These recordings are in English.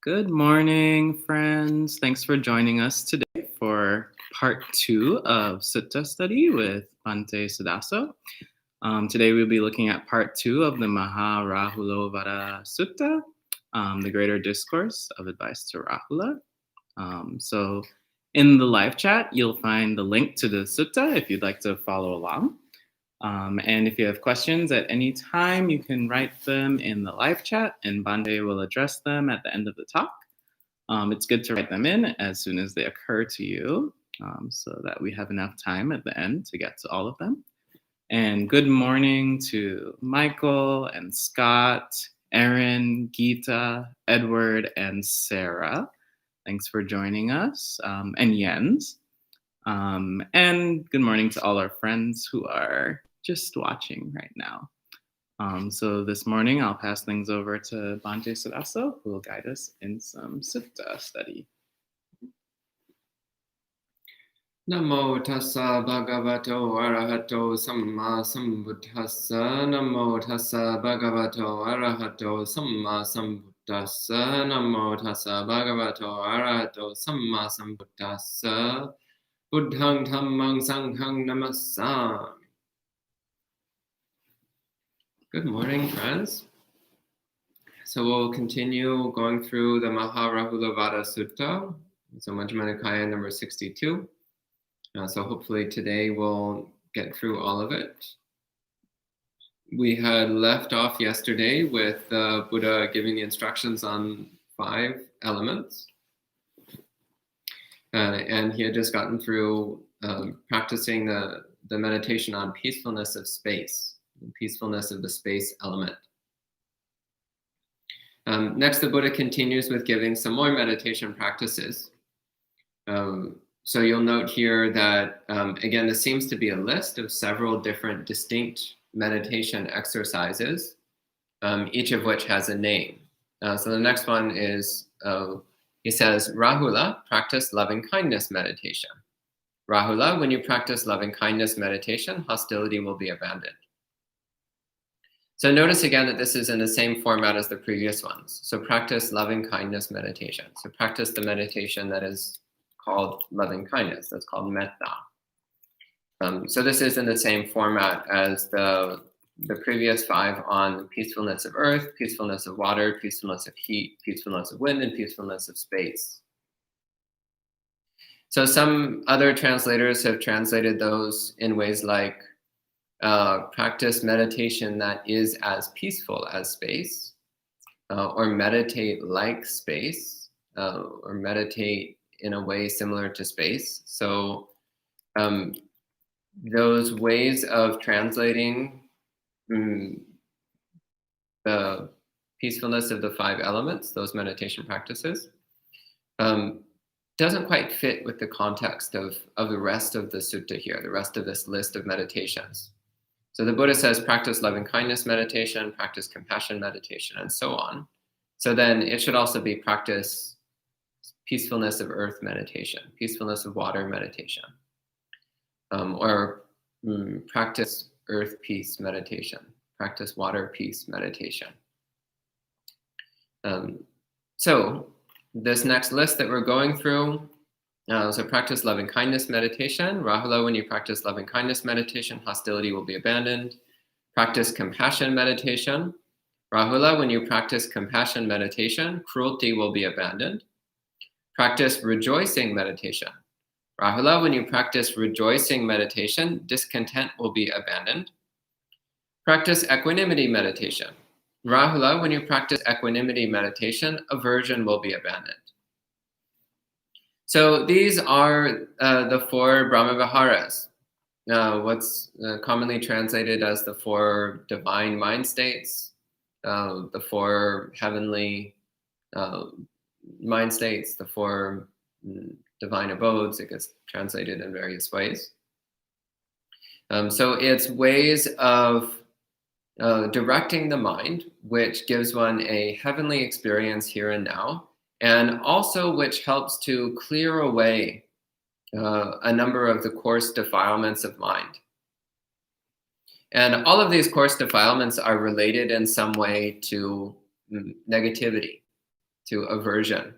Good morning, friends. Thanks for joining us today for part 2 of Sutta study with Bhante Suddhaso. Today we'll be looking at part 2 of the Rāhula Sutta, the Greater Discourse of Advice to Rāhula. So in the live chat, you'll find the link to the sutta if you'd like to follow along. And if you have questions at any time, you can write them in the live chat and Bhante will address them at the end of the talk. It's good to write them in as soon as they occur to you so that we have enough time at the end to get to all of them. And good morning to Michael and Scott, Aaron, Geeta, Edward, and Sarah. Thanks for joining us, and Jens. And good morning to all our friends who are just watching right now. So this morning, I'll pass things over to Bhante Suddhaso, who will guide us in some sutta study. Namo tassa bhagavato arahato samma sambuddhassa. Namo tassa bhagavato arahato samma sambuddhassa. Namo tassa bhagavato arahato samma sambuddhassa. Buddhang dhammang sanghang namassami. Good morning, friends. So we'll continue going through the Rāhula Sutta, so Majjhima Nikaya number 62. So hopefully today we'll get through all of it. We had left off yesterday with Buddha giving the instructions on 5 elements. And he had just gotten through practicing the meditation on peacefulness of space, the peacefulness of the space element. Next, the Buddha continues with giving some more meditation practices. So you'll note here that, again, this seems to be a list of several different distinct meditation exercises, each of which has a name. So the next one is, he says, Rāhula, practice loving-kindness meditation. Rāhula, when you practice loving-kindness meditation, hostility will be abandoned. So notice again that this is in the same format as the previous ones. So practice loving-kindness meditation. So practice the meditation that is called loving-kindness. That's called metta. So this is in the same format as the previous 5 on peacefulness of earth, peacefulness of water, peacefulness of heat, peacefulness of wind, and peacefulness of space. So some other translators have translated those in ways like practice meditation that is as peaceful as space, or meditate like space, or meditate in a way similar to space. So those ways of translating the peacefulness of the 5 elements, those meditation practices, doesn't quite fit with the context of the rest of the sutta here, the rest of this list of meditations. So the Buddha says practice loving-kindness meditation, practice compassion meditation, and so on. So then it should also be practice peacefulness of earth meditation, peacefulness of water meditation, or practice earth peace meditation, practice water peace meditation. So this next list that we're going through, so practice loving-kindness meditation. Rāhula, when you practice loving-kindness meditation, hostility will be abandoned. Practice compassion meditation. Rāhula, when you practice compassion meditation, cruelty will be abandoned. Practice rejoicing meditation. Rāhula, when you practice rejoicing meditation, discontent will be abandoned. Practice equanimity meditation. Rāhula, when you practice equanimity meditation, aversion will be abandoned. So these are the 4 Brahmaviharas, what's commonly translated as the 4 divine mind states, the 4 heavenly mind states, the 4 divine abodes. It gets translated in various ways. So it's ways of directing the mind, which gives one a heavenly experience here and now, and also which helps to clear away a number of the coarse defilements of mind. And all of these coarse defilements are related in some way to negativity, to aversion,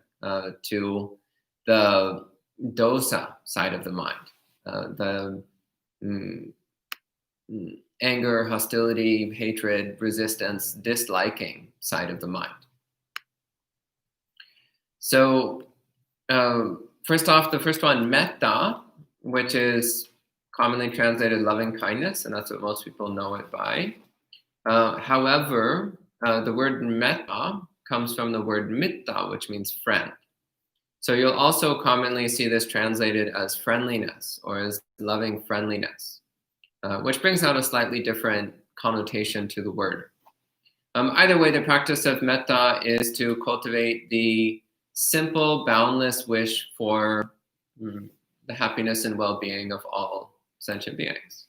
to the dosa side of the mind, the anger, hostility, hatred, resistance, disliking side of the mind. So first off, the first one, metta, which is commonly translated loving kindness, and that's what most people know it by. However, the word metta comes from the word mitta, which means friend. So you'll also commonly see this translated as friendliness or as loving friendliness, which brings out a slightly different connotation to the word. Either way, the practice of metta is to cultivate the simple, boundless wish for the happiness and well-being of all sentient beings.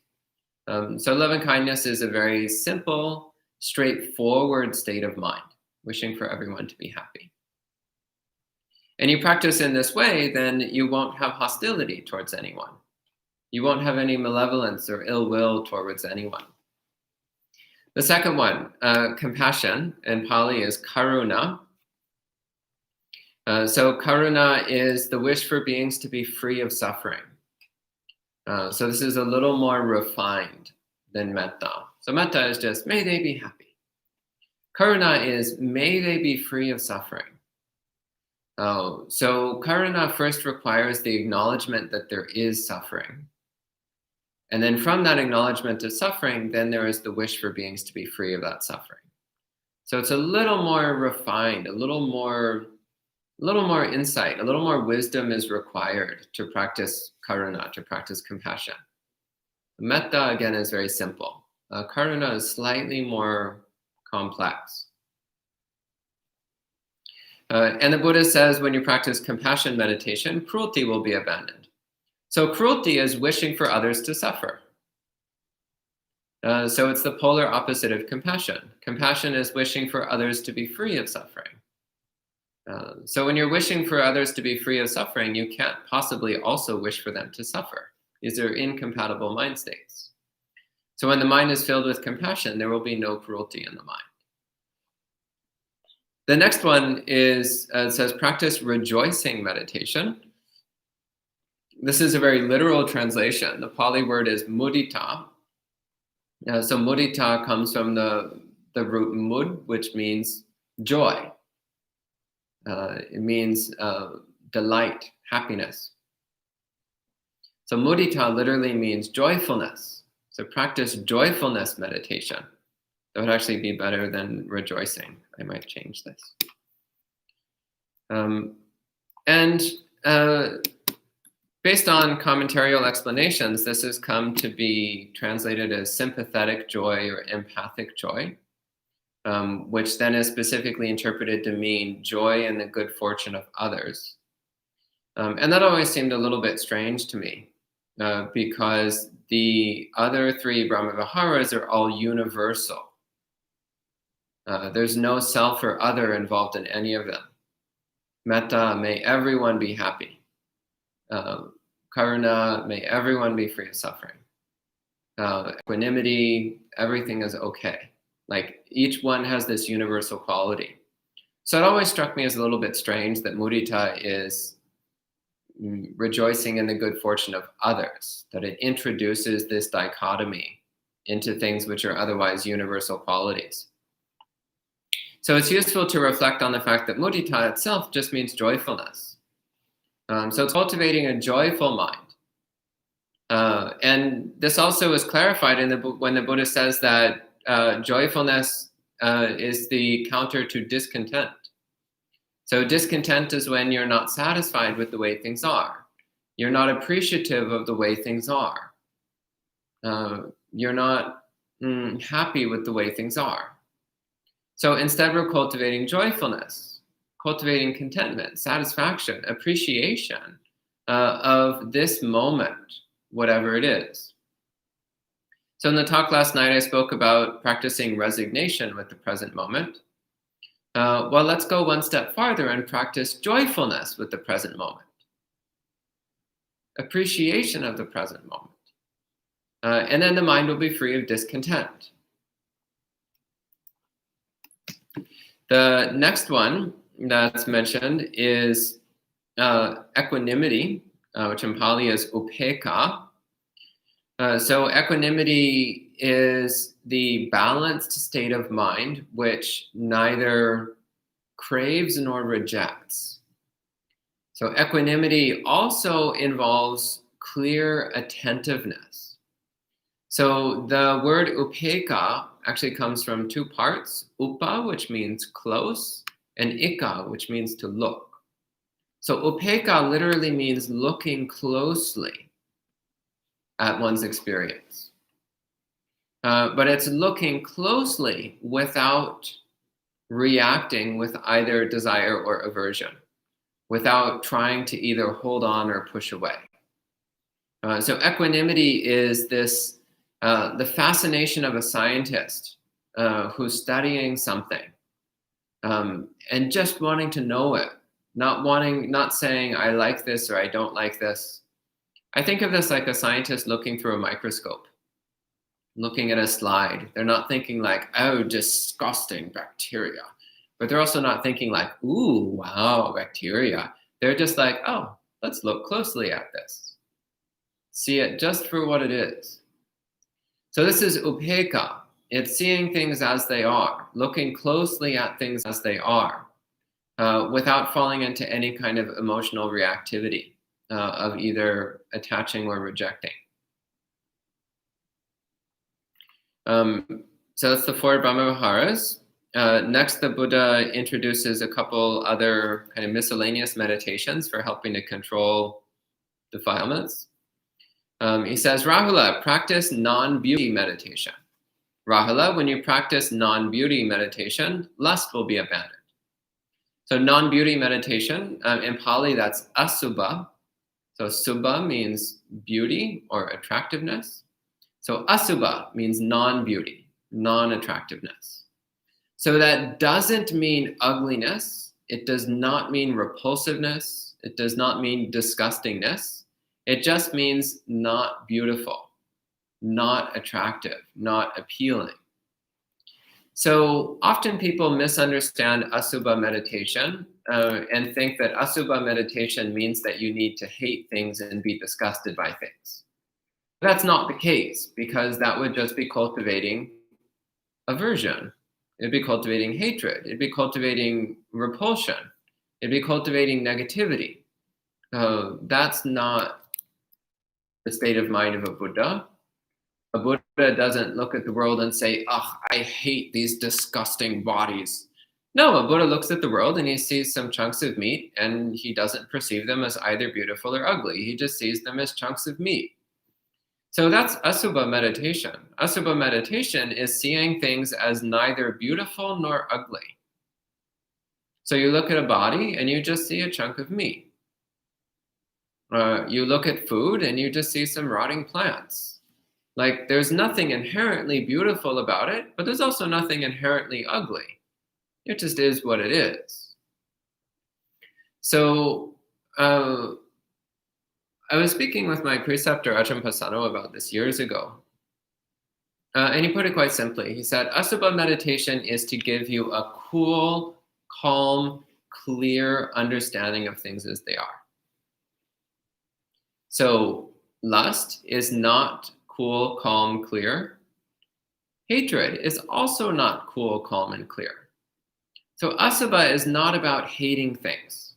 So loving kindness is a very simple, straightforward state of mind, wishing for everyone to be happy. And you practice in this way, then you won't have hostility towards anyone. You won't have any malevolence or ill will towards anyone. The second one, compassion, in Pali is karuna. So karuna is the wish for beings to be free of suffering. So this is a little more refined than metta. So metta is just, may they be happy. Karuna is, may they be free of suffering. So karuna first requires the acknowledgement that there is suffering. And then from that acknowledgement of suffering, then there is the wish for beings to be free of that suffering. So it's a little more refined, a little more insight, a little more wisdom is required to practice karuna, to practice compassion. Metta, again, is very simple. Karuna is slightly more complex. And the Buddha says when you practice compassion meditation, cruelty will be abandoned. So cruelty is wishing for others to suffer. So it's the polar opposite of compassion. Compassion is wishing for others to be free of suffering. So when you're wishing for others to be free of suffering, you can't possibly also wish for them to suffer. These are incompatible mind states. So when the mind is filled with compassion, there will be no cruelty in the mind. The next one is, it says, practice rejoicing meditation. This is a very literal translation. The Pali word is mudita. So mudita comes from the root mud, which means joy. It means delight, happiness. So mudita literally means joyfulness. So practice joyfulness meditation. That would actually be better than rejoicing. I might change this. Based on commentarial explanations, this has come to be translated as sympathetic joy or empathic joy, which then is specifically interpreted to mean joy in the good fortune of others. And that always seemed a little bit strange to me, because the other three Brahmaviharas are all universal. There's no self or other involved in any of them. Metta, may everyone be happy. Karuna, may everyone be free of suffering. Equanimity, everything is okay. Like each one has this universal quality. So it always struck me as a little bit strange that mudita is rejoicing in the good fortune of others, that it introduces this dichotomy into things which are otherwise universal qualities. So it's useful to reflect on the fact that mudita itself just means joyfulness. So it's cultivating a joyful mind. And this also is clarified when the Buddha says that joyfulness is the counter to discontent. So discontent is when you're not satisfied with the way things are. You're not appreciative of the way things are. You're not happy with the way things are. So instead, we're cultivating joyfulness, cultivating contentment, satisfaction, appreciation of this moment, whatever it is. So in the talk last night, I spoke about practicing resignation with the present moment. Well, let's go one step farther and practice joyfulness with the present moment. Appreciation of the present moment. And then the mind will be free of discontent. The next one that's mentioned is equanimity, which in Pali is upekkha. So equanimity is the balanced state of mind which neither craves nor rejects. So equanimity also involves clear attentiveness. So the word upekkha actually comes from two parts, upa, which means close, and ikka, which means to look. So upekkha literally means looking closely at one's experience. But it's looking closely without reacting with either desire or aversion, without trying to either hold on or push away. So equanimity is this, the fascination of a scientist who's studying something and just wanting to know it, not saying I like this or I don't like this. I think of this like a scientist looking through a microscope, looking at a slide. They're not thinking like, oh, disgusting bacteria. But they're also not thinking like, ooh, wow, bacteria. They're just like, oh, let's look closely at this. See it just for what it is. So this is upekkha. It's seeing things as they are, looking closely at things as they are, without falling into any kind of emotional reactivity of either attaching or rejecting. So that's the four Brahmaviharas. Next, the Buddha introduces a couple other kind of miscellaneous meditations for helping to control defilements. He says, Rāhula, practice non-beauty meditation. Rāhula, when you practice non-beauty meditation, lust will be abandoned. So non-beauty meditation, in Pali, that's asubha. So subha means beauty or attractiveness. So asubha means non-beauty, non-attractiveness. So that doesn't mean ugliness. It does not mean repulsiveness. It does not mean disgustingness. It just means not beautiful, not attractive, not appealing. So often people misunderstand asubha meditation and think that asubha meditation means that you need to hate things and be disgusted by things. That's not the case, because that would just be cultivating aversion. It'd be cultivating hatred. It'd be cultivating repulsion. It'd be cultivating negativity. That's not the state of mind of a Buddha. A Buddha doesn't look at the world and say, oh, I hate these disgusting bodies. No, a Buddha looks at the world and he sees some chunks of meat and he doesn't perceive them as either beautiful or ugly. He just sees them as chunks of meat. So that's asubha meditation. Asubha meditation is seeing things as neither beautiful nor ugly. So you look at a body and you just see a chunk of meat. You look at food and you just see some rotting plants. Like there's nothing inherently beautiful about it, but there's also nothing inherently ugly. It just is what it is. So I was speaking with my preceptor Ajahn Pasano about this years ago. And he put it quite simply. He said, asubha meditation is to give you a cool, calm, clear understanding of things as they are. So lust is not cool, calm, clear. Hatred is also not cool, calm, and clear. So asubha is not about hating things.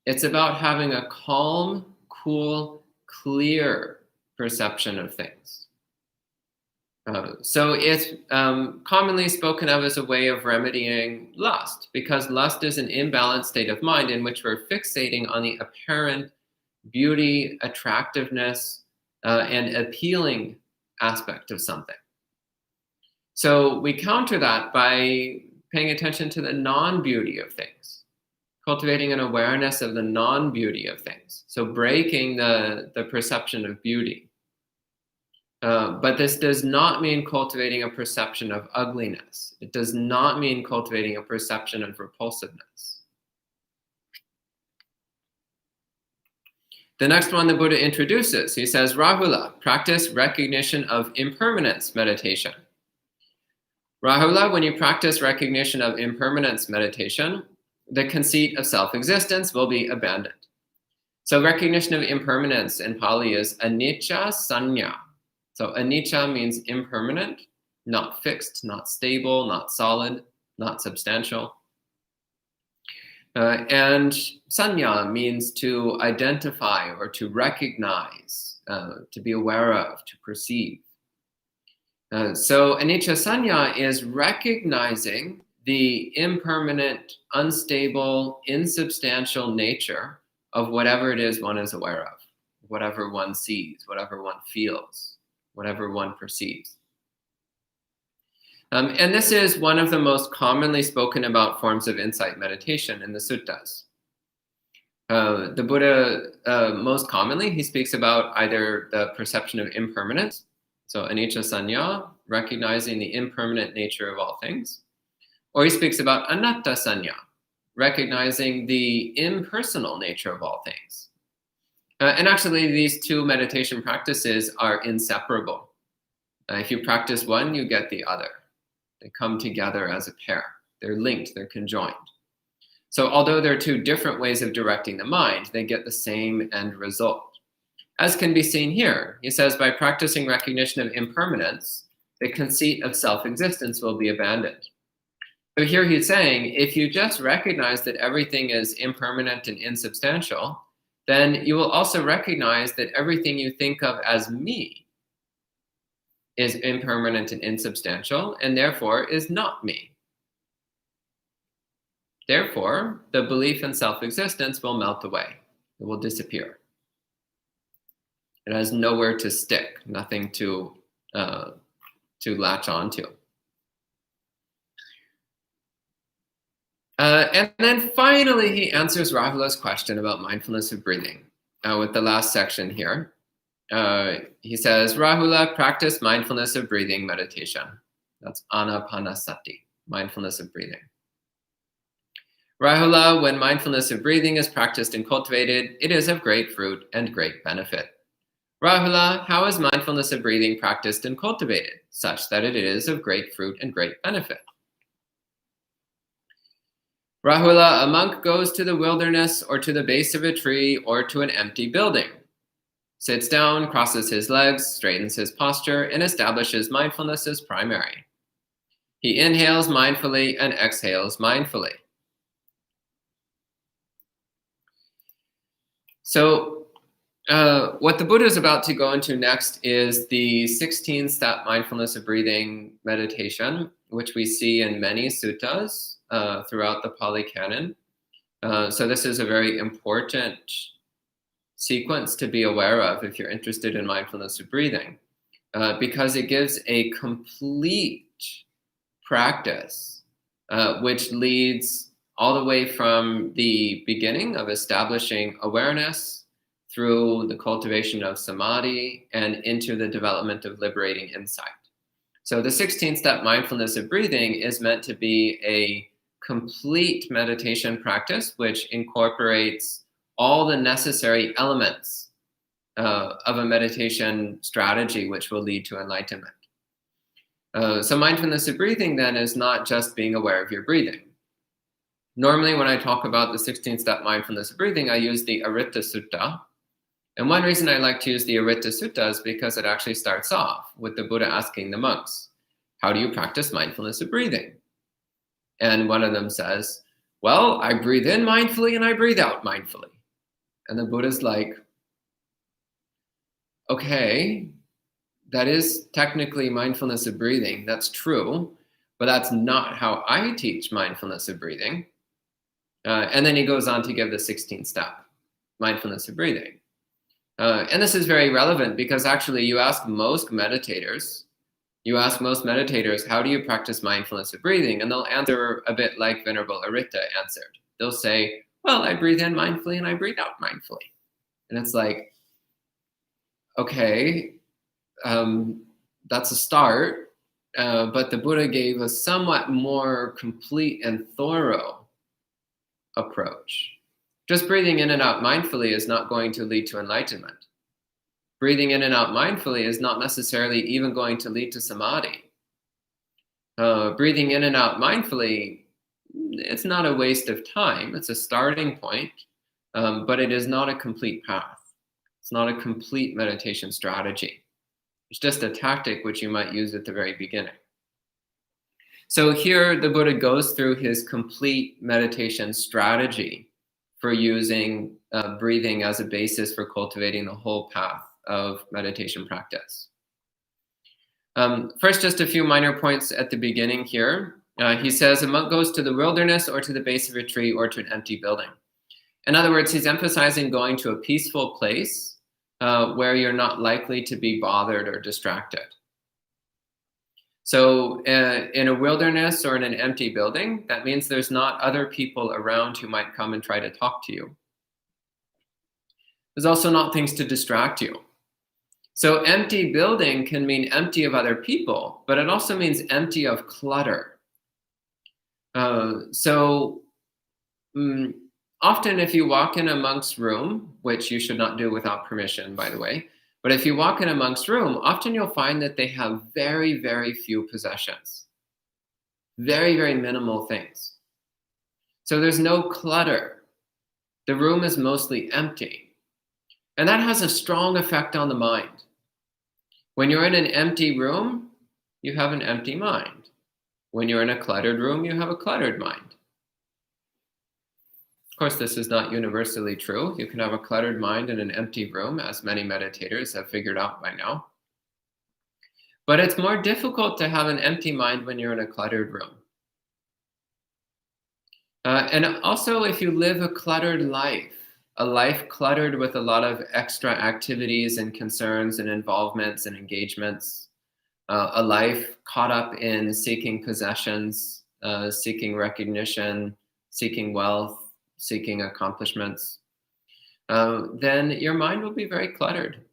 It's about having a calm, cool, clear perception of things. So it's commonly spoken of as a way of remedying lust, because lust is an imbalanced state of mind in which we're fixating on the apparent beauty, attractiveness, and appealing aspect of something. So we counter that by paying attention to the non-beauty of things, cultivating an awareness of the non-beauty of things. So breaking the perception of beauty. But this does not mean cultivating a perception of ugliness. It does not mean cultivating a perception of repulsiveness. The next one the Buddha introduces, he says, Rāhula, practice recognition of impermanence meditation. Rāhula, when you practice recognition of impermanence meditation, the conceit of self-existence will be abandoned. So recognition of impermanence in Pali is anicca sanya. So anicca means impermanent, not fixed, not stable, not solid, not substantial. And sanya means to identify or to recognize, to be aware of, to perceive. So anicca sanya is recognizing the impermanent, unstable, insubstantial nature of whatever it is one is aware of, whatever one sees, whatever one feels, whatever one perceives. And this is one of the most commonly spoken about forms of insight meditation in the suttas. The Buddha, most commonly, he speaks about either the perception of impermanence, so anicca sanya, recognizing the impermanent nature of all things, or he speaks about anatta sanya, recognizing the impersonal nature of all things. And actually, these two meditation practices are inseparable. If you practice one, you get the other. They come together as a pair. They're linked, they're conjoined. So although there are two different ways of directing the mind, they get the same end result. As can be seen here, he says, by practicing recognition of impermanence, the conceit of self-existence will be abandoned. So here he's saying, if you just recognize that everything is impermanent and insubstantial, then you will also recognize that everything you think of as me is impermanent and insubstantial, and therefore is not me. Therefore, the belief in self-existence will melt away. It will disappear. It has nowhere to stick, nothing to latch onto. And then finally, he answers Rāhula's question about mindfulness of breathing with the last section here. He says, Rāhula, practice mindfulness of breathing meditation. That's anapanasati, mindfulness of breathing. Rāhula, when mindfulness of breathing is practiced and cultivated, it is of great fruit and great benefit. Rāhula, how is mindfulness of breathing practiced and cultivated, such that it is of great fruit and great benefit? Rāhula, a monk goes to the wilderness or to the base of a tree or to an empty building, sits down, crosses his legs, straightens his posture, and establishes mindfulness as primary. He inhales mindfully and exhales mindfully. So what the Buddha is about to go into next is the 16-step mindfulness of breathing meditation, which we see in many suttas throughout the Pali Canon. So this is a very important sequence to be aware of if you're interested in mindfulness of breathing, because it gives a complete practice which leads all the way from the beginning of establishing awareness through the cultivation of samadhi and into the development of liberating insight. So the 16-step mindfulness of breathing is meant to be a complete meditation practice which incorporates all the necessary elements of a meditation strategy which will lead to enlightenment. So mindfulness of breathing then is not just being aware of your breathing. Normally when I talk about the 16-step mindfulness of breathing, I use the Aritta Sutta. And one reason I like to use the Aritta Sutta is because it actually starts off with the Buddha asking the monks, how do you practice mindfulness of breathing? And one of them says, well, I breathe in mindfully and I breathe out mindfully. And the Buddha's like, okay, that is technically mindfulness of breathing. That's true, but that's not how I teach mindfulness of breathing. And then he goes on to give the 16th step, mindfulness of breathing. And this is very relevant because actually you ask most meditators, how do you practice mindfulness of breathing? And they'll answer a bit like Venerable Aritta answered. They'll say, well, I breathe in mindfully and I breathe out mindfully. And it's like, okay, that's a start, but the Buddha gave a somewhat more complete and thorough approach. Just breathing in and out mindfully is not going to lead to enlightenment. Breathing in and out mindfully is not necessarily even going to lead to samadhi. breathing in and out mindfully, it's not a waste of time. It's a starting point, but it is not a complete path. It's not a complete meditation strategy. It's just a tactic which you might use at the very beginning. So here the Buddha goes through his complete meditation strategy for using breathing as a basis for cultivating the whole path of meditation practice. First, just a few minor points at the beginning here. He says a monk goes to the wilderness or to the base of a tree or to an empty building. In other words, he's emphasizing going to a peaceful place where you're not likely to be bothered or distracted. So in a wilderness or in an empty building, that means there's not other people around who might come and try to talk to you. There's also not things to distract you. So empty building can mean empty of other people, but it also means empty of clutter. Often if you walk in a monk's room, which you should not do without permission, by the way, but if you walk in a monk's room, often you'll find that they have very, very few possessions. Very, very minimal things. So there's no clutter. The room is mostly empty. And that has a strong effect on the mind. When you're in an empty room, you have an empty mind. When you're in a cluttered room, you have a cluttered mind. Of course, this is not universally true. You can have a cluttered mind in an empty room, as many meditators have figured out by now. But it's more difficult to have an empty mind when you're in a cluttered room. And also, if you live a cluttered life, a life cluttered with a lot of extra activities and concerns and involvements and engagements, a life caught up in seeking possessions, seeking recognition, seeking wealth, seeking accomplishments, then your mind will be very cluttered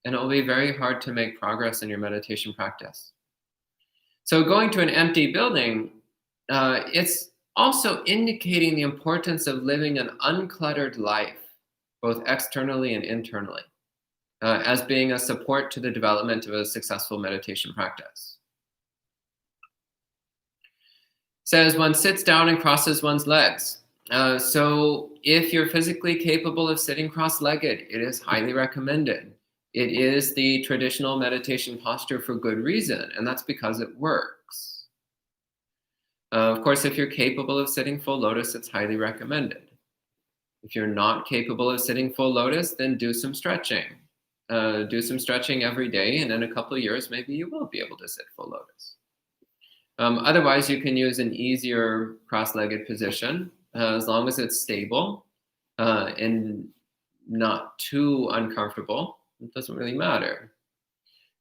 and it will be very hard to make progress in your meditation practice. So going to an empty building, it's also indicating the importance of living an uncluttered life, both externally and internally, as being a support to the development of a successful meditation practice. It says one sits down and crosses one's legs. So if you're physically capable of sitting cross-legged, it is highly recommended. It is the traditional meditation posture for good reason, and that's because it works. Of course, if you're capable of sitting full lotus, it's highly recommended. If you're not capable of sitting full lotus, then do some stretching. Do some stretching every day, and in a couple of years, maybe you will be able to sit full lotus. Otherwise, you can use an easier cross-legged position, as long as it's stable and not too uncomfortable. It doesn't really matter.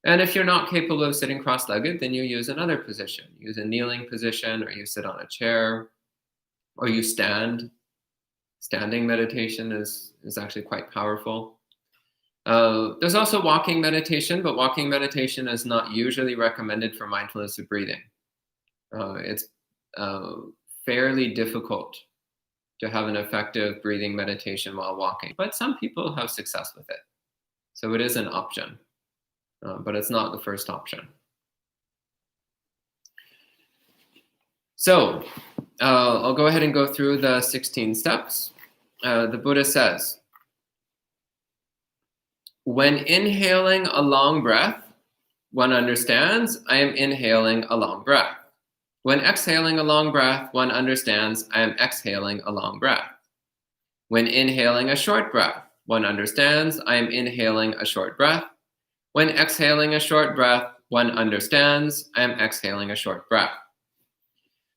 And if you're not capable of sitting cross-legged, then you use another position. Use a kneeling position, or you sit on a chair, or you stand. Standing meditation is actually quite powerful. There's also walking meditation, but walking meditation is not usually recommended for mindfulness of breathing. It's fairly difficult to have an effective breathing meditation while walking, but some people have success with it. So it is an option, but it's not the first option. So I'll go ahead and go through the 16 steps. The Buddha says, when inhaling a long breath, one understands, I am inhaling a long breath. When exhaling a long breath, one understands, I am exhaling a long breath. When inhaling a short breath, one understands, I am inhaling a short breath. When exhaling a short breath, one understands, I am exhaling a short breath.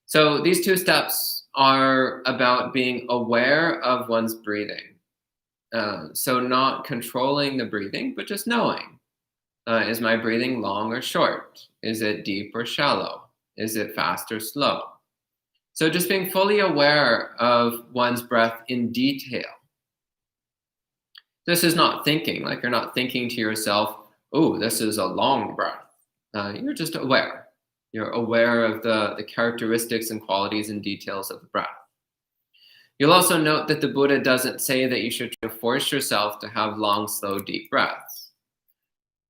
So these two steps are about being aware of one's breathing. So not controlling the breathing, but just knowing. Is my breathing long or short? Is it deep or shallow? Is it fast or slow? So just being fully aware of one's breath in detail. This is not thinking, like you're not thinking to yourself, oh, this is a long breath. You're just aware. You're aware of the characteristics and qualities and details of the breath. You'll also note that the Buddha doesn't say that you should try to force yourself to have long, slow, deep breaths.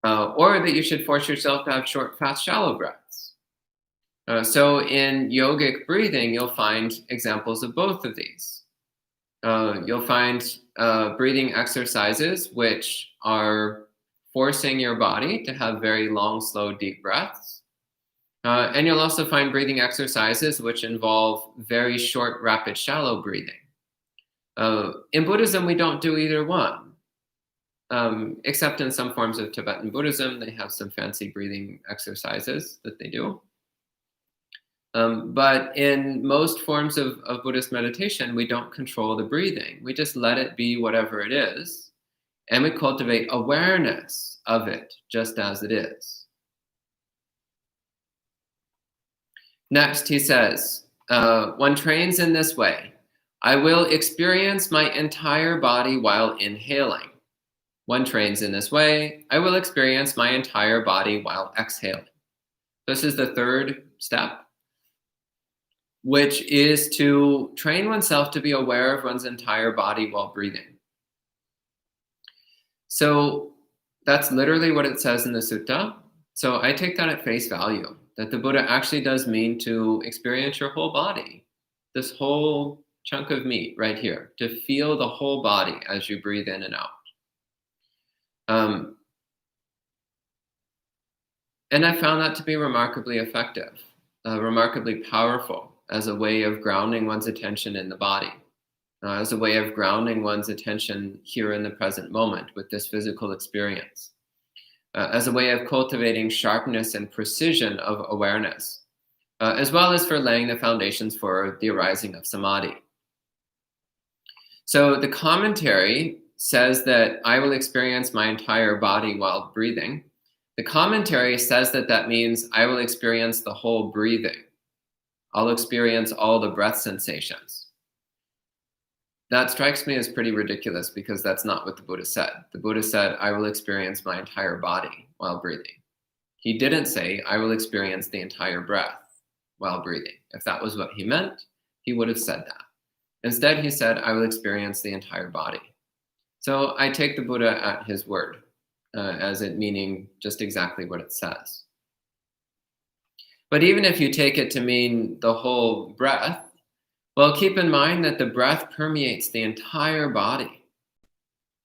Or that you should force yourself to have short, fast, shallow breaths. So in yogic breathing, you'll find examples of both of these. You'll find breathing exercises which are forcing your body to have very long, slow, deep breaths. And you'll also find breathing exercises which involve very short, rapid, shallow breathing. In Buddhism, we don't do either one, except in some forms of Tibetan Buddhism. They have some fancy breathing exercises that they do. But in most forms of Buddhist meditation, we don't control the breathing. We just let it be whatever it is, and we cultivate awareness of it just as it is. Next, he says, one trains in this way. I will experience my entire body while inhaling. One trains in this way. I will experience my entire body while exhaling. This is the third step, which is to train oneself to be aware of one's entire body while breathing. So that's literally what it says in the sutta. So I take that at face value, that the Buddha actually does mean to experience your whole body, this whole chunk of meat right here, to feel the whole body as you breathe in and out. And I found that to be remarkably effective, remarkably powerful as a way of grounding one's attention in the body, as a way of grounding one's attention here in the present moment with this physical experience, as a way of cultivating sharpness and precision of awareness, as well as for laying the foundations for the arising of samadhi. So the commentary says that I will experience my entire body while breathing. The commentary says that that means I will experience the whole breathing. I'll experience all the breath sensations. That strikes me as pretty ridiculous because that's not what the Buddha said. The Buddha said, I will experience my entire body while breathing. He didn't say, I will experience the entire breath while breathing. If that was what he meant, he would have said that. Instead, he said, I will experience the entire body. So I take the Buddha at his word, as it meaning just exactly what it says. But even if you take it to mean the whole breath, well, keep in mind that the breath permeates the entire body.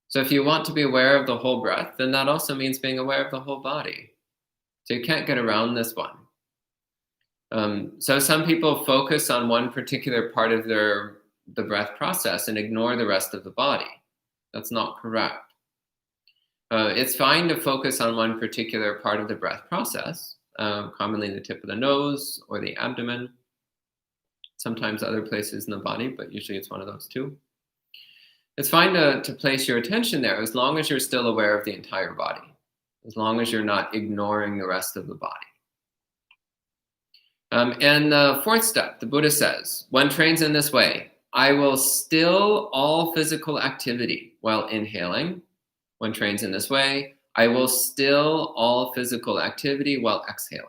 So if you want to be aware of the whole breath, then that also means being aware of the whole body. So you can't get around this one. So some people focus on one particular part of the breath process and ignore the rest of the body. That's not correct. It's fine to focus on one particular part of the breath process, commonly the tip of the nose or the abdomen, sometimes other places in the body, but usually it's one of those two. It's fine to place your attention there as long as you're still aware of the entire body, as long as you're not ignoring the rest of the body. And the fourth step, the Buddha says, one trains in this way. I will still all physical activity while inhaling. One trains in this way. I will still all physical activity while exhaling.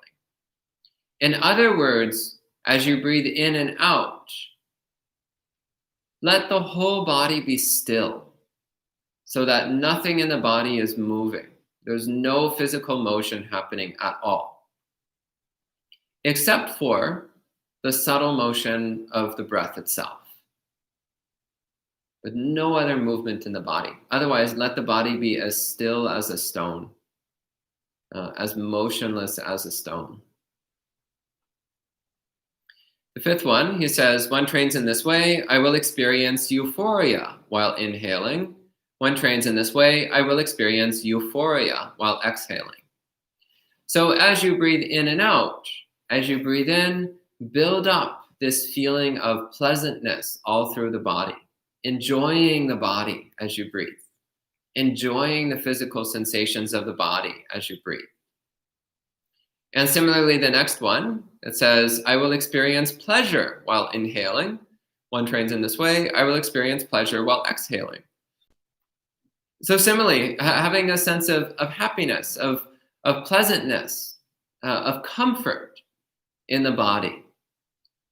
In other words, as you breathe in and out, let the whole body be still so that nothing in the body is moving. There's no physical motion happening at all, except for the subtle motion of the breath itself, with no other movement in the body. Otherwise, let the body be as still as a stone, as motionless as a stone. The fifth one, he says, one trains in this way, I will experience euphoria while inhaling. One trains in this way, I will experience euphoria while exhaling. So as you breathe in and out, as you breathe in, build up this feeling of pleasantness all through the body, enjoying the body as you breathe, enjoying the physical sensations of the body as you breathe. And similarly, the next one, it says, I will experience pleasure while inhaling. One trains in this way, I will experience pleasure while exhaling. So similarly, having a sense of happiness, of pleasantness, of comfort in the body.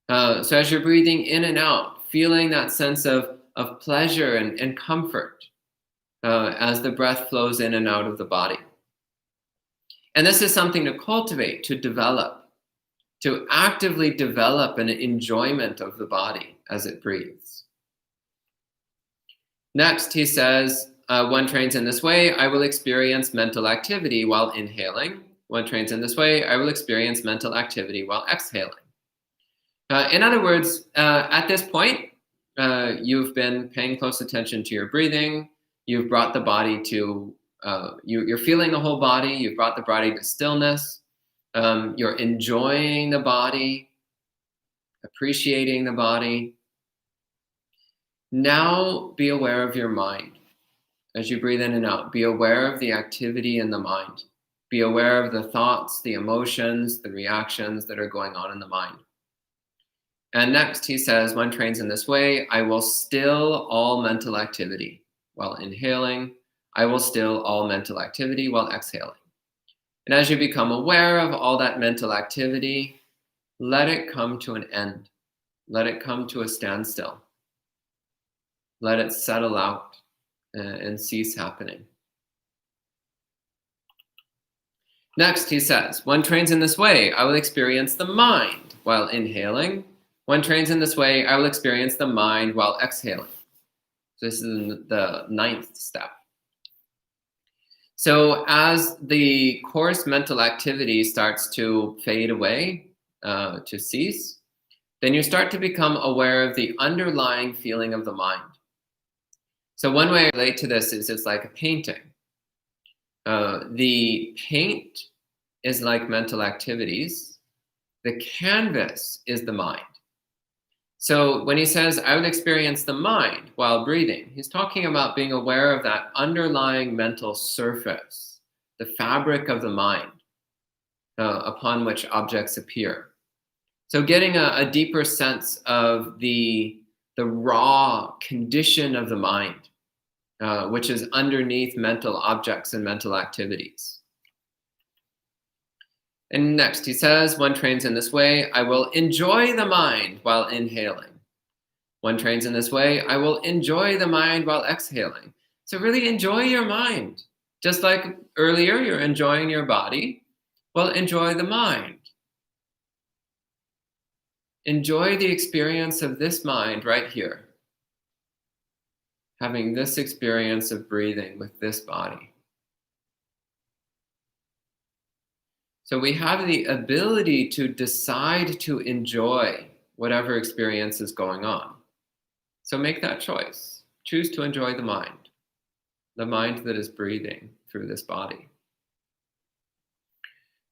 So as you're breathing in and out, feeling that sense of pleasure and comfort as the breath flows in and out of the body. And this is something to cultivate, to develop. to actively develop an enjoyment of the body as it breathes. Next, he says, one trains in this way, I will experience mental activity while inhaling. One trains in this way, I will experience mental activity while exhaling. In other words, at this point, you've been paying close attention to your breathing. You've brought the body to, you're feeling the whole body. You've brought the body to stillness. You're enjoying the body, appreciating the body. Now be aware of your mind. As you breathe in and out, be aware of the activity in the mind. Be aware of the thoughts, the emotions, the reactions that are going on in the mind. And next, he says, one trains in this way, I will still all mental activity while inhaling. I will still all mental activity while exhaling. And as you become aware of all that mental activity, let it come to an end. Let it come to a standstill. Let it settle out and cease happening. Next, he says, one trains in this way, I will experience the mind while inhaling. One trains in this way, I will experience the mind while exhaling. So this is the 9th step. So as the coarse mental activity starts to fade away, to cease, then you start to become aware of the underlying feeling of the mind. So one way I relate to this is it's like a painting. The paint is like mental activities. The canvas is the mind. So when he says, I would experience the mind while breathing, he's talking about being aware of that underlying mental surface, the fabric of the mind upon which objects appear. So getting a deeper sense of the raw condition of the mind, which is underneath mental objects and mental activities. And next he says, one trains in this way, I will enjoy the mind while inhaling. One trains in this way, I will enjoy the mind while exhaling. So really enjoy your mind. Just like earlier, you're enjoying your body. Well, enjoy the mind. Enjoy the experience of this mind right here. Having this experience of breathing with this body. So we have the ability to decide to enjoy whatever experience is going on. So make that choice. Choose to enjoy the mind that is breathing through this body.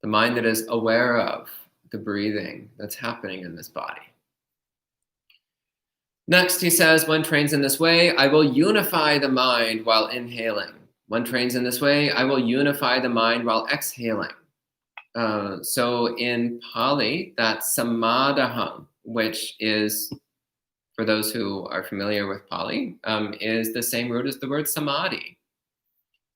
The mind that is aware of the breathing that's happening in this body. Next, he says, one trains in this way, I will unify the mind while inhaling. One trains in this way, I will unify the mind while exhaling. So in Pali, that samadaham, which is, for those who are familiar with Pali, is the same root as the word samadhi.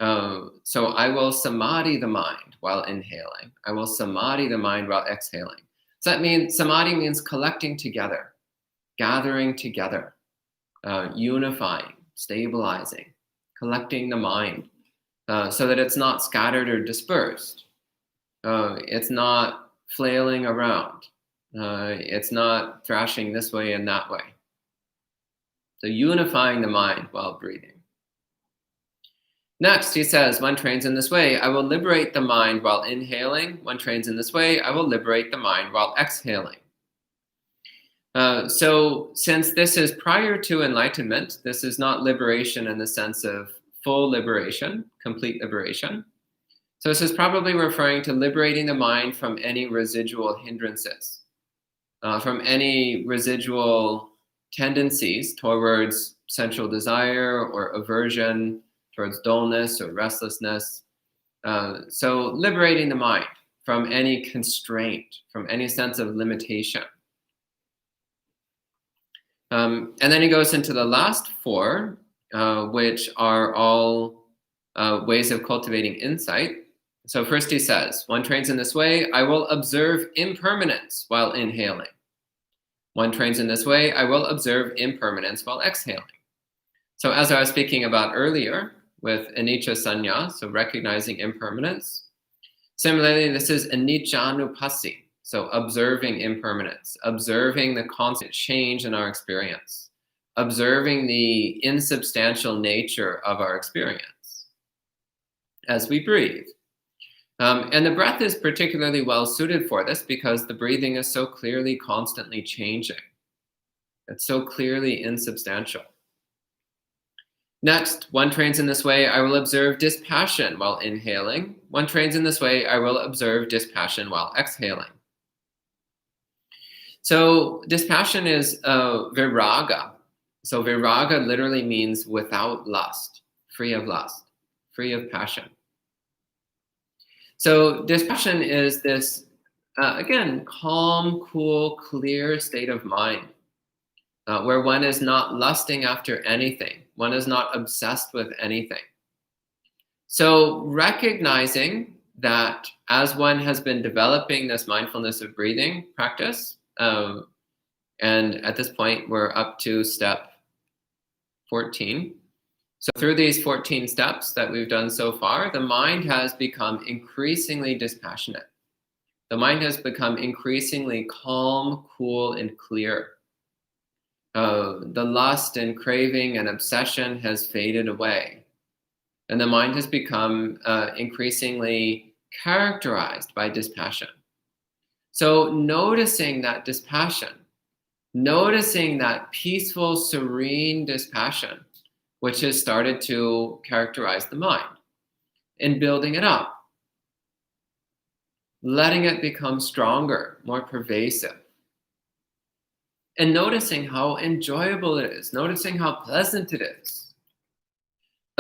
So I will samadhi the mind while inhaling. I will samadhi the mind while exhaling. So that means, samadhi means collecting together, gathering together, unifying, stabilizing, collecting the mind so that it's not scattered or dispersed. It's not flailing around. It's not thrashing this way and that way. So unifying the mind while breathing. Next, he says, one trains in this way, I will liberate the mind while inhaling. One trains in this way, I will liberate the mind while exhaling. So since this is prior to enlightenment, this is not liberation in the sense of full liberation, complete liberation. So this is probably referring to liberating the mind from any residual hindrances, from any residual tendencies towards sensual desire or aversion, towards dullness or restlessness. So liberating the mind from any constraint, from any sense of limitation. And then he goes into the last 4, which are all ways of cultivating insight. So first he says, one trains in this way, I will observe impermanence while inhaling. One trains in this way, I will observe impermanence while exhaling. So as I was speaking about earlier with anicca sanya, so recognizing impermanence, similarly, this is anicca anupassi. So observing impermanence, observing the constant change in our experience, observing the insubstantial nature of our experience as we breathe. And the breath is particularly well suited for this because the breathing is so clearly constantly changing. It's so clearly insubstantial. Next, one trains in this way, I will observe dispassion while inhaling. One trains in this way, I will observe dispassion while exhaling. So dispassion is viraga. So viraga literally means without lust, free of passion. So dispassion is this, again, calm, cool, clear state of mind where one is not lusting after anything. One is not obsessed with anything. So recognizing that as one has been developing this mindfulness of breathing practice, and at this point we're up to step 14. So through these 14 steps that we've done so far, the mind has become increasingly dispassionate. The mind has become increasingly calm, cool, and clear. The lust and craving and obsession has faded away. And the mind has become increasingly characterized by dispassion. So noticing that dispassion, noticing that peaceful, serene dispassion, which has started to characterize the mind, and building it up, letting it become stronger, more pervasive, and noticing how enjoyable it is, noticing how pleasant it is.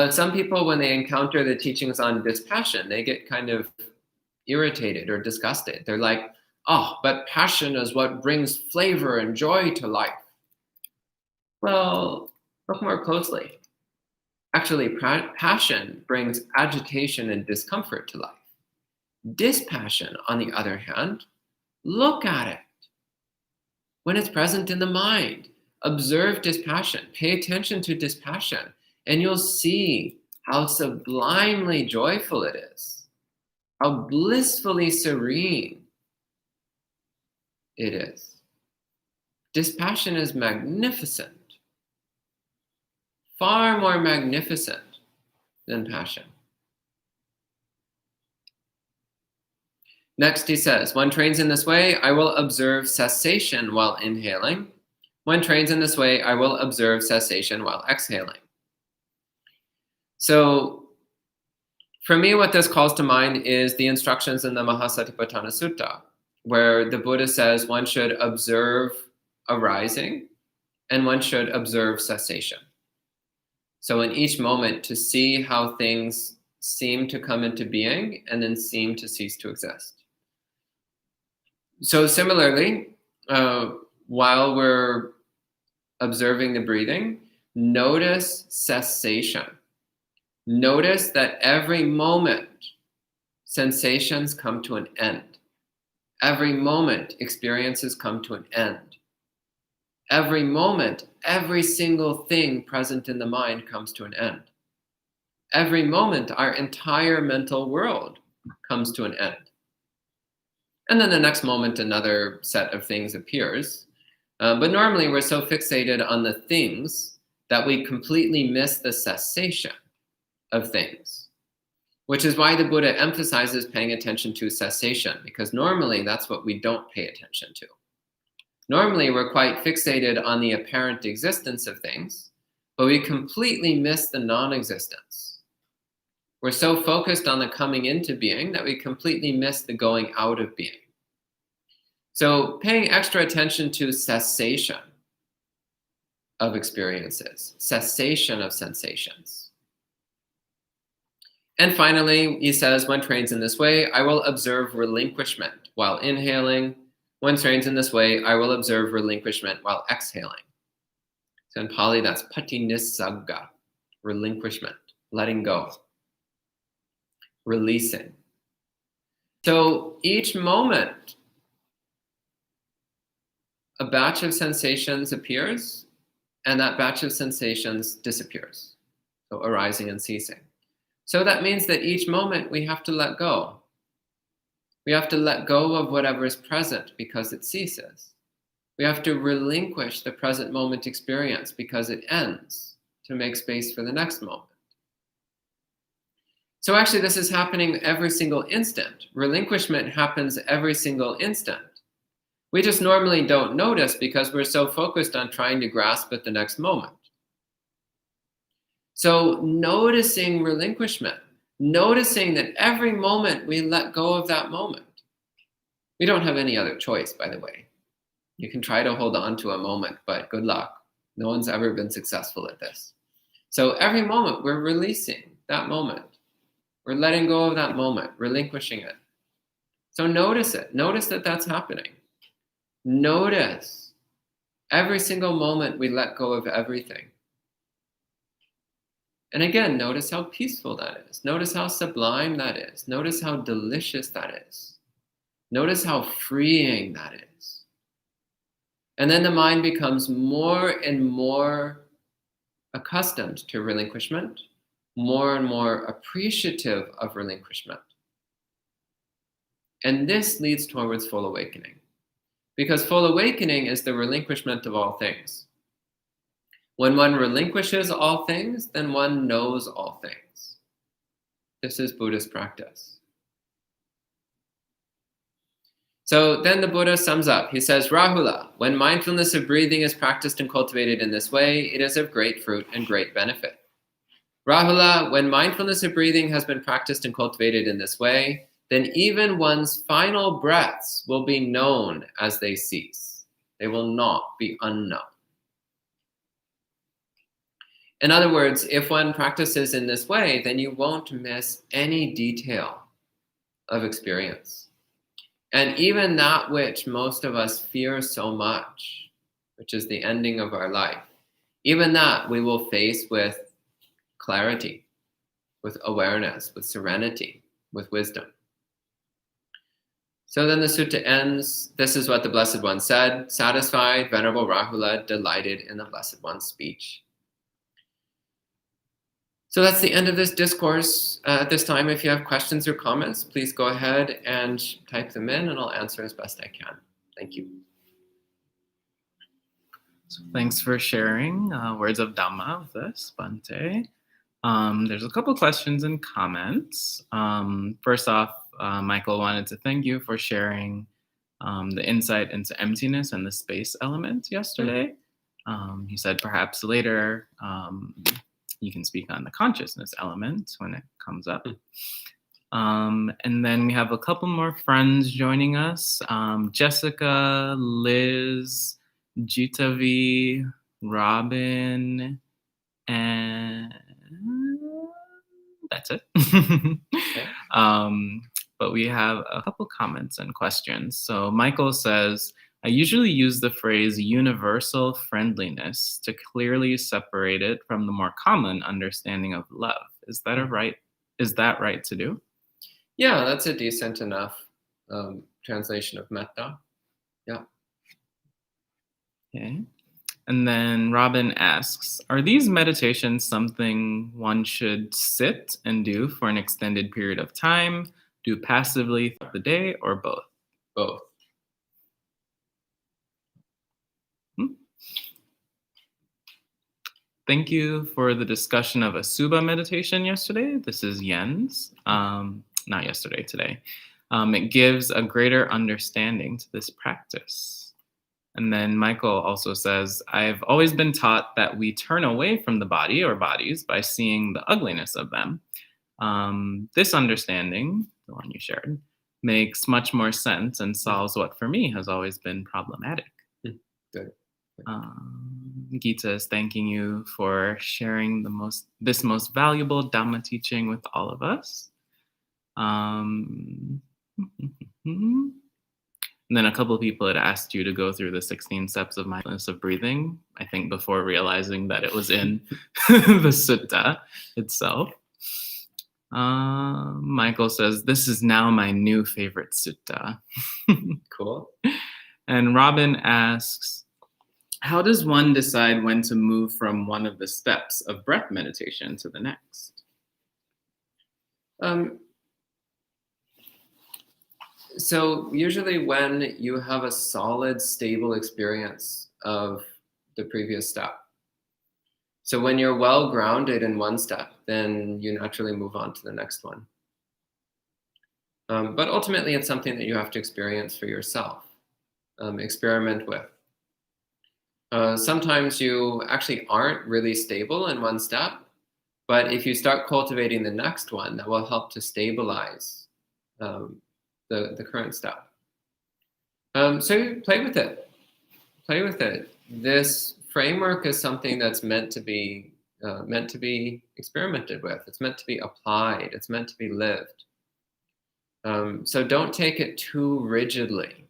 Some people, when they encounter the teachings on dispassion, they get kind of irritated or disgusted. They're like, oh, but passion is what brings flavor and joy to life. Well, look more closely. Actually, passion brings agitation and discomfort to life. Dispassion, on the other hand, look at it. When it's present in the mind, observe dispassion, pay attention to dispassion, and you'll see how sublimely joyful it is, how blissfully serene it is. Dispassion is magnificent, far more magnificent than passion. Next, he says, one trains in this way, I will observe cessation while inhaling. One trains in this way, I will observe cessation while exhaling. So, for me, what this calls to mind is the instructions in the Mahasatipatthana Sutta, where the Buddha says one should observe arising and one should observe cessation. So in each moment, to see how things seem to come into being and then seem to cease to exist. So similarly, while we're observing the breathing, notice cessation. Notice that every moment, sensations come to an end. Every moment, experiences come to an end. Every moment, every single thing present in the mind comes to an end. Every moment, our entire mental world comes to an end. And then the next moment, another set of things appears. But normally we're so fixated on the things that we completely miss the cessation of things, which is why the Buddha emphasizes paying attention to cessation, because normally that's what we don't pay attention to. Normally we're quite fixated on the apparent existence of things, but we completely miss the non-existence. We're so focused on the coming into being that we completely miss the going out of being. So paying extra attention to cessation of experiences, cessation of sensations. And finally, he says, one trains in this way, I will observe relinquishment while inhaling. One trains in this way, I will observe relinquishment while exhaling. So in Pali, that's patinissagga, relinquishment, letting go, releasing. So each moment, a batch of sensations appears, and that batch of sensations disappears. So arising and ceasing. So that means that each moment we have to let go. We have to let go of whatever is present because it ceases. We have to relinquish the present moment experience because it ends to make space for the next moment. So actually, this is happening every single instant. Relinquishment happens every single instant. We just normally don't notice because we're so focused on trying to grasp at the next moment. So noticing relinquishment, noticing that every moment we let go of that moment. We don't have any other choice, by the way. You can try to hold on to a moment, but good luck. No one's ever been successful at this. So every moment we're releasing that moment. We're letting go of that moment, relinquishing it. So notice it. Notice that that's happening. Notice every single moment we let go of everything. And again, notice how peaceful that is. Notice how sublime that is. Notice how delicious that is. Notice how freeing that is. And then the mind becomes more and more accustomed to relinquishment, more and more appreciative of relinquishment. And this leads towards full awakening. Because full awakening is the relinquishment of all things. When one relinquishes all things, then one knows all things. This is Buddhist practice. So then the Buddha sums up. He says, Rāhula, when mindfulness of breathing is practiced and cultivated in this way, it is of great fruit and great benefit. Rāhula, when mindfulness of breathing has been practiced and cultivated in this way, then even one's final breaths will be known as they cease. They will not be unknown. In other words, if one practices in this way, then you won't miss any detail of experience. And even that which most of us fear so much, which is the ending of our life, even that we will face with clarity, with awareness, with serenity, with wisdom. So then the sutta ends. This is what the Blessed One said. Satisfied, Venerable Rāhula delighted in the Blessed One's speech. So that's the end of this discourse. At this time, if you have questions or comments, please go ahead and type them in and I'll answer as best I can. Thank you. So thanks for sharing words of Dhamma with us, Bhante. There's a couple questions and comments. First off, Michael wanted to thank you for sharing the insight into emptiness and the space element yesterday. He said perhaps later you can speak on the consciousness element when it comes up. And then we have a couple more friends joining us. Jessica, Liz, Jitavi, Robin, and that's it. Okay. But we have a couple comments and questions. So Michael says, I usually use the phrase universal friendliness to clearly separate it from the more common understanding of love. Is that right to do? Yeah, that's a decent enough translation of metta. Yeah. Okay. And then Robin asks, are these meditations something one should sit and do for an extended period of time, do passively throughout the day, or both? Both. Thank you for the discussion of Asubha meditation yesterday. This is Jens, not yesterday, today. It gives a greater understanding to this practice. And then Michael also says, I've always been taught that we turn away from the body or bodies by seeing the ugliness of them. This understanding, the one you shared, makes much more sense and solves what for me has always been problematic. Good. Gita is thanking you for sharing this most valuable Dhamma teaching with all of us. And then a couple of people had asked you to go through the 16 steps of mindfulness of breathing, I think before realizing that it was in the sutta itself. Michael says, this is now my new favorite sutta. Cool. And Robin asks, how does one decide when to move from one of the steps of breath meditation to the next? So usually when you have a solid, stable experience of the previous step. So when you're well grounded in one step, then you naturally move on to the next one. But ultimately, it's something that you have to experience for yourself, experiment with. Sometimes you actually aren't really stable in one step, but if you start cultivating the next one, that will help to stabilize the current step. So you play with it. Play with it. This framework is something that's meant to be experimented with. It's meant to be applied. It's meant to be lived. So don't take it too rigidly,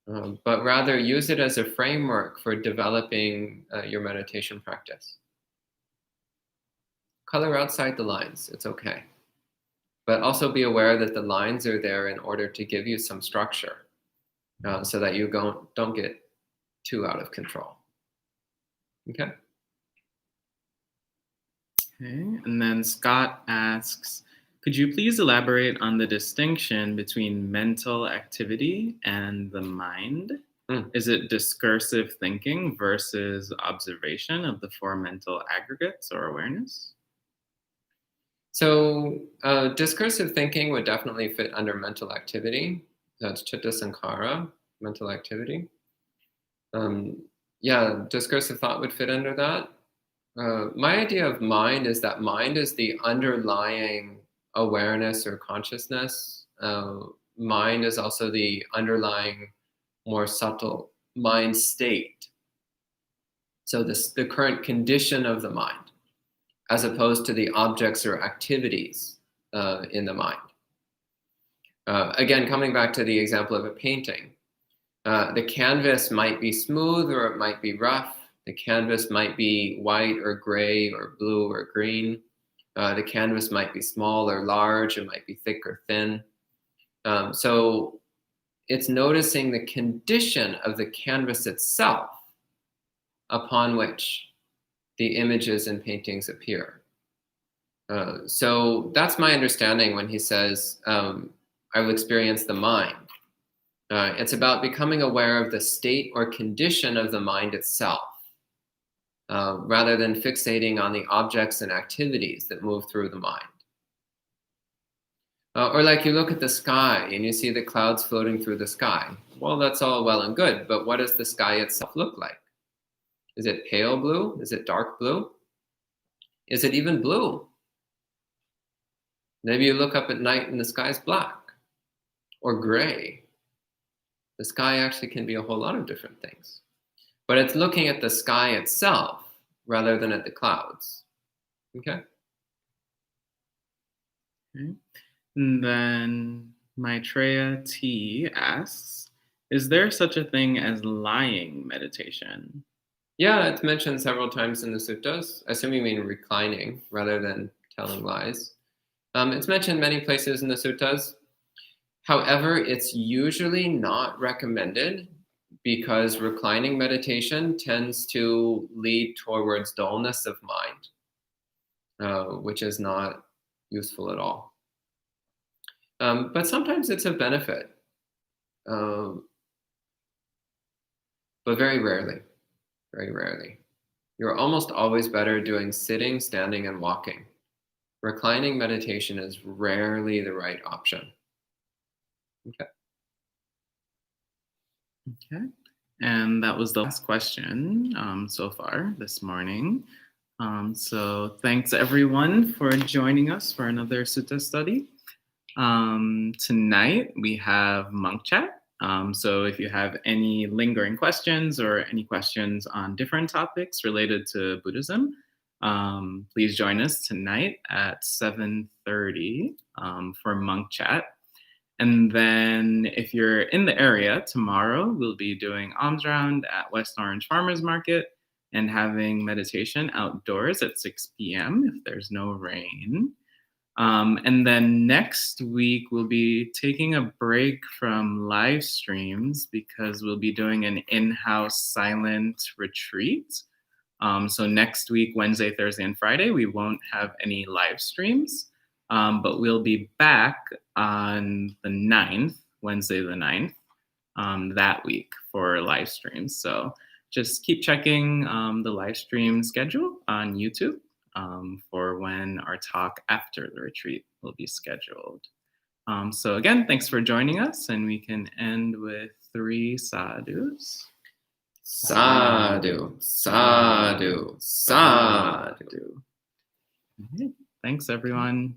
but rather use it as a framework for developing your meditation practice. Color outside the lines. It's okay. But also be aware that the lines are there in order to give you some structure so that you don't get too out of control. Okay? Okay, and then Scott asks, could you please elaborate on the distinction between mental activity and the mind? Is it discursive thinking versus observation of the four mental aggregates or awareness? So discursive thinking would definitely fit under mental activity. That's chitta sankhara, mental activity. Discursive thought would fit under that. My idea of mind is that mind is the underlying awareness or consciousness. Mind is also the underlying, more subtle mind state. So the current condition of the mind, as opposed to the objects or activities in the mind. Again, coming back to the example of a painting, the canvas might be smooth or it might be rough. The canvas might be white or gray or blue or green. The canvas might be small or large. It might be thick or thin. So it's noticing the condition of the canvas itself upon which the images and paintings appear. So that's my understanding when he says, I will experience the mind. It's about becoming aware of the state or condition of the mind itself, rather than fixating on the objects and activities that move through the mind. Or like you look at the sky and you see the clouds floating through the sky. Well, that's all well and good, but what does the sky itself look like? Is it pale blue? Is it dark blue? Is it even blue? Maybe you look up at night and the sky's black or gray. The sky actually can be a whole lot of different things. But it's looking at the sky itself rather than at the clouds. Okay? Okay. And then Maitreya T asks, is there such a thing as lying meditation? Yeah, it's mentioned several times in the suttas. I assume you mean reclining rather than telling lies. It's mentioned many places in the suttas. However, it's usually not recommended because reclining meditation tends to lead towards dullness of mind, which is not useful at all. But sometimes it's a benefit, but very rarely. Very rarely. You're almost always better doing sitting, standing, and walking. Reclining meditation is rarely the right option. Okay. Okay. And that was the last question so far this morning. So thanks everyone for joining us for another sutta study. Tonight we have monk chat. So if you have any lingering questions or any questions on different topics related to Buddhism, please join us tonight at 7:30 for monk chat. And then if you're in the area, tomorrow we'll be doing alms round at West Orange Farmers Market and having meditation outdoors at 6 p.m. if there's no rain. And then next week, we'll be taking a break from live streams because we'll be doing an in-house silent retreat. So next week, Wednesday, Thursday, and Friday, we won't have any live streams. But we'll be back on the 9th, Wednesday the 9th, that week for live streams. So just keep checking the live stream schedule on YouTube for when our talk after the retreat will be scheduled. So again, thanks for joining us, and we can end with 3 sadhus. Sadhu, sadhu, sadhu. Thanks, everyone.